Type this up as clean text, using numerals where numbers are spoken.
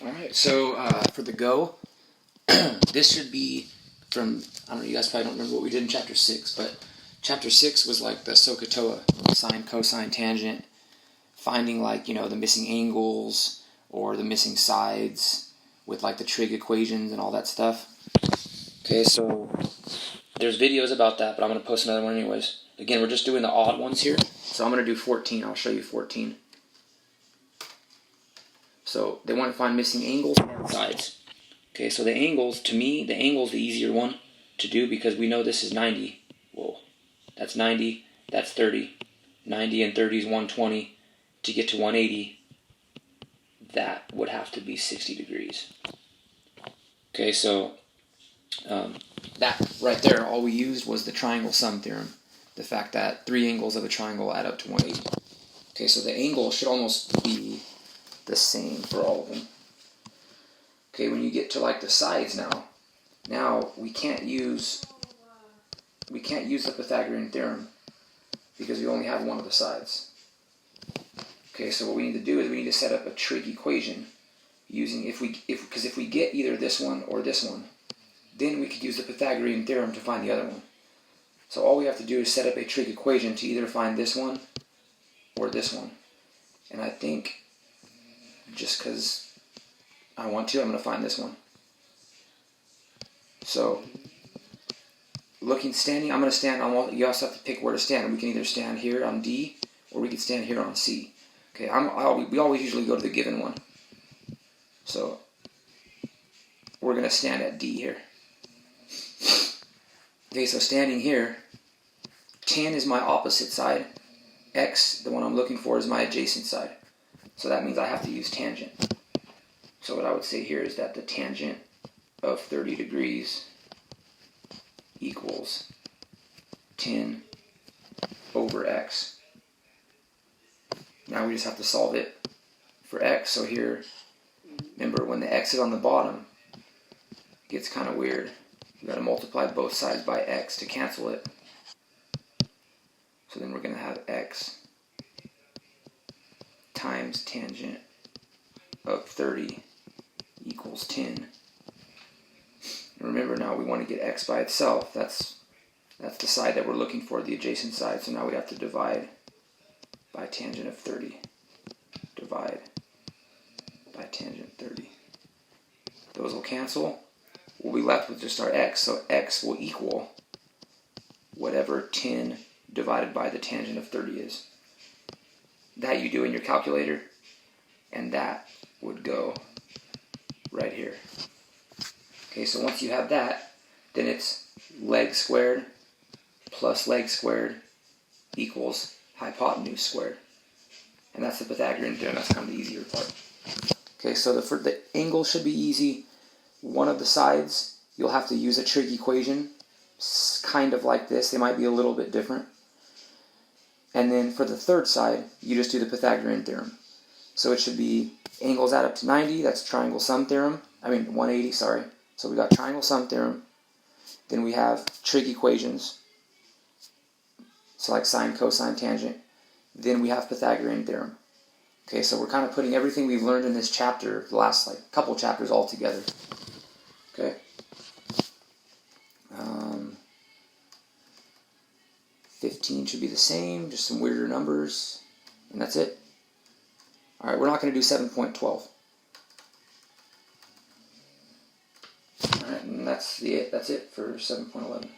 Alright, so for the go, this should be from, I don't know, you guys probably don't remember what we did in Chapter 6, but Chapter 6 was like the SOHCAHTOA, sine, cosine, tangent, finding like, the missing angles or the missing sides with like the trig equations and all that stuff. Okay, so there's videos about that, but I'm going to post another one anyways. Again, we're just doing the odd ones here, so I'm going to do 14. I'll show you 14. So they want to find missing angles and sides. Okay, so the angles, to me, the angle is the easier one to do because we know this is 90. Whoa, that's 90, that's 30. 90 and 30 is 120. To get to 180, that would have to be 60 degrees. Okay, so that right there, all we used was the triangle sum theorem. The fact that 3 angles of a triangle add up to 180. Okay, so the angle should almost be the same for all of them. Okay, when you get to like the sides now we can't use the Pythagorean theorem because we only have one of the sides. Okay, so what we need to do is we need to set up a trig equation using if we get either this one or this one, then we could use the Pythagorean theorem to find the other one. So all we have to do is set up a trig equation to either find this one or this one. And I think just because I want to, I'm going to find this one. So standing, I'm going to stand on, you also have to pick where to stand. We can either stand here on D or we can stand here on C. Okay, we always usually go to the given one. So we're going to stand at D here. Okay, so standing here, tan is my opposite side. X, the one I'm looking for, is my adjacent side. So that means I have to use tangent. So what I would say here is that the tangent of 30 degrees equals 10 over x. Now we just have to solve it for x. So here, remember, when the x is on the bottom, it gets kind of weird. We've got to multiply both sides by x to cancel it. So then we're going to have x times tangent of 30 equals 10. And remember, now we want to get x by itself. That's the side that we're looking for, the adjacent side. So now we have to divide by tangent of 30. Divide by tangent 30. Those will cancel. We'll be left with just our x. So x will equal whatever 10 divided by the tangent of 30 is. That you do in your calculator, and that would go right here. Okay, so once you have that, then it's leg squared plus leg squared equals hypotenuse squared. And that's the Pythagorean theorem. That's kind of the easier part. Okay, so the angle should be easy. One of the sides, you'll have to use a trig equation, kind of like this. They might be a little bit different. And then for the third side, you just do the Pythagorean theorem. So it should be angles add up to 90. That's triangle sum theorem. 180, sorry. So we got triangle sum theorem. Then we have trig equations. So like sine, cosine, tangent. Then we have Pythagorean theorem. Okay, so we're kind of putting everything we've learned in this chapter, the last couple chapters, all together. Okay. 15 should be the same, just some weirder numbers, and that's it. All right, we're not going to do 7.12. All right, and that's it for 7.11.